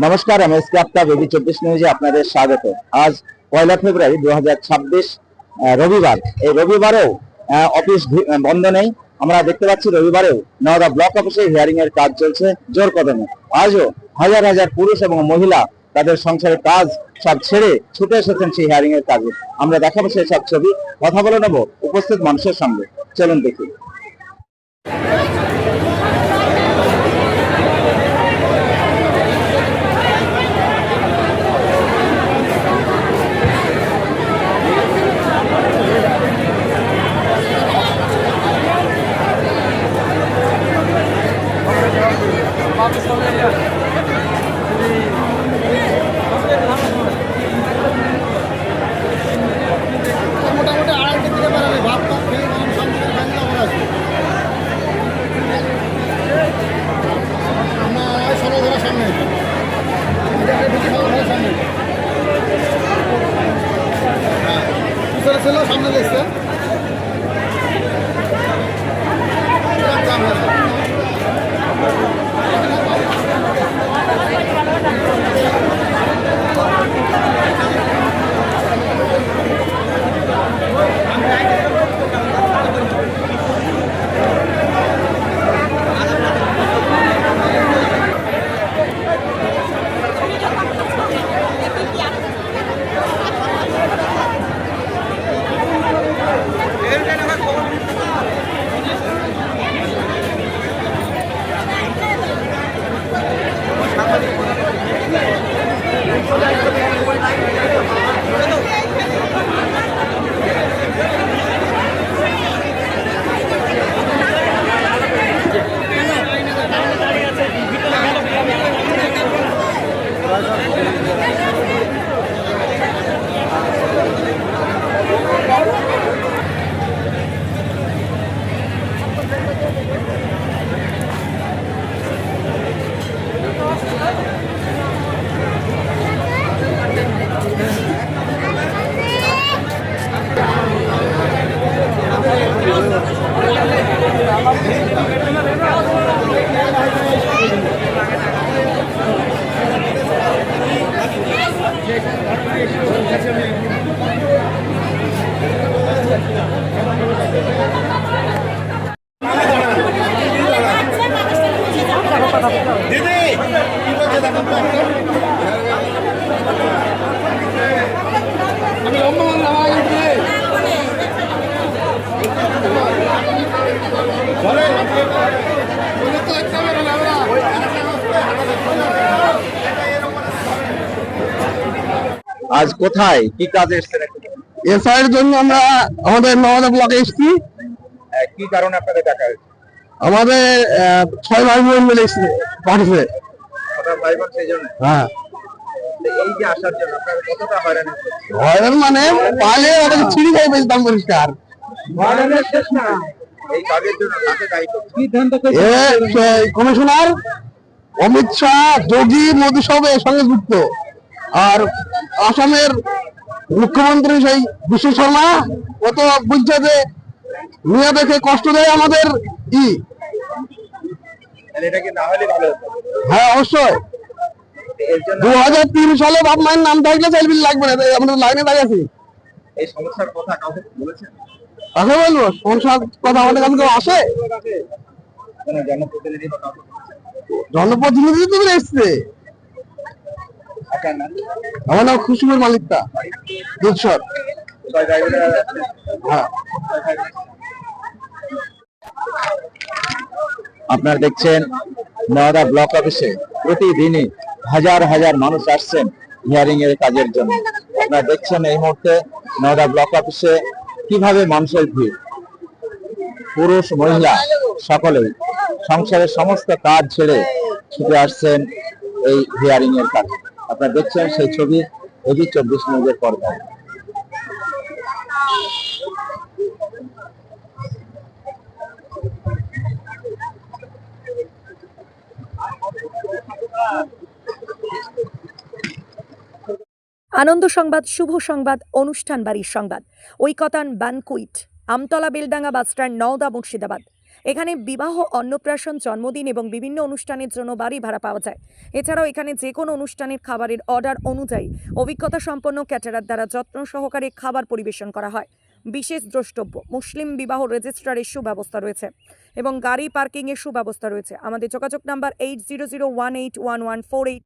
নমস্কার, আমি SK Aftab AB 24 নিউজে আপনাদের স্বাগত। আজ 1 ফেব্রুয়ারি 2026 রবিবার। এই রবিবারেও অফিস বন্ধ নেই। আমরা দেখতে পাচ্ছি রবিবারেও নওদা ব্লক অফিসে হিয়ারিং এর কাজ চলছে জোর কদমে। আজও হাজার হাজার পুরুষ এবং মহিলা তাদের সংসারের কাজ সব ছেড়ে ছুটে এসেছেন সেই হিয়ারিং এর কাজে। আমরা দেখাবো সেই সব ছবি, কথা বলে নেব উপস্থিত মানুষের সঙ্গে। চলুন দেখি। মোটামুটি 2:30 দিকে বেরোবে, ভাত টাত খেয়ে সংসারের কাজটা করা আছে। আমরা সবাই ঘরের সামনে সামনে পিছনে ছিল, সামনে দেখছে আজ কোথায় কি কাজে এসেছেন? এসআইয়ের জন্য আমরা আমাদের নওদা ব্লকে এসেছি। কি কারণে আপনাদের ডাকা হয়েছে? আমাদের 6 ভাই বোন মিলে পাঠিয়েছে। আপনার ভাই বোন সেই জন্য? হ্যাঁ। এই যে আসার জন্য আপনারা কতটা হয়রান হচ্ছেন? হয়রান মানে পালে ওদের ছিঁড়ি খাই বেশতাম পরিষ্কার। হয়রানের শেষ না। এই কাজের জন্য কাকে দায়ী করছেন? কমিশনার অমিত শাহ, যোগী, মোদী সব এর সঙ্গে যুক্ত। আর আসামের মুখ্যমন্ত্রী সেই বিশ্ব শর্মা কত বুঝছে যে মেয়ে দেখে কষ্ট দেয় আমাদের এটা কি না হলে ভালো হতো? হ্যাঁ অবশ্যই। 2003 সালে বাপ মায়ের নাম থাকলে সেলফিল লাগবে না, আমরা লাইনে দাঁড়িয়ে আছি। এই সমস্যার কথা কাউকে বলেছেন? কাকে বলবো সমস্যার কথা? আমাদের কাছে কেউ আসে? জনপ্রতিনিধি বা কাউকে বলেছেন? জনপ্রতিনিধি তো এসছে। আপনার নাম? আমার নাম খুশিমুর মালিকটা, দুধসর। হ্যাঁ। আপনারা দেখছেন নওদা ব্লক অফিসে প্রতিদিনই হাজার হাজার মানুষ আসছেন হিয়ারিং এর কাজের জন্য। আপনারা দেখছেন এই মুহূর্তে নওদা ব্লক অফিসে কিভাবে মানুষের ভিড়। পুরুষ মহিলা সকলেই সংসারের সমস্ত কাজ ছেড়ে ছুটে আসছেন এই হিয়ারিং এর কাজে। আপনারা দেখছেন সেই ছবি এবি 24 নিউজের পর্দায়। আনন্দ সংবাদ, শুভ সংবাদ, অনুষ্ঠান বাড়ির সংবাদ। ঐকতান ব্যানকুইট, আমতলা বেলডাঙ্গা বাসস্ট্যান্ড, নওদা, মুর্শিদাবাদ। এখানে বিবাহ, অন্নপ্রাশন, জন্মদিন এবং বিভিন্ন অনুষ্ঠানের জন্য বাড়ি ভাড়া পাওয়া যায়। এছাড়াও এখানে যে কোনো অনুষ্ঠানের খাবারের অর্ডার অনুযায়ী অভিজ্ঞতা সম্পন্ন ক্যাটারার দ্বারা যত্ন সহকারে খাবার পরিবেশন করা হয়। বিশেষ দ্রষ্টব্য, মুসলিম বিবাহ রেজিস্ট্রারের সুব্যবস্থা রয়েছে এবং গাড়ি পার্কিংয়ের সুব্যবস্থা রয়েছে। আমাদের যোগাযোগ নাম্বার 8001811148।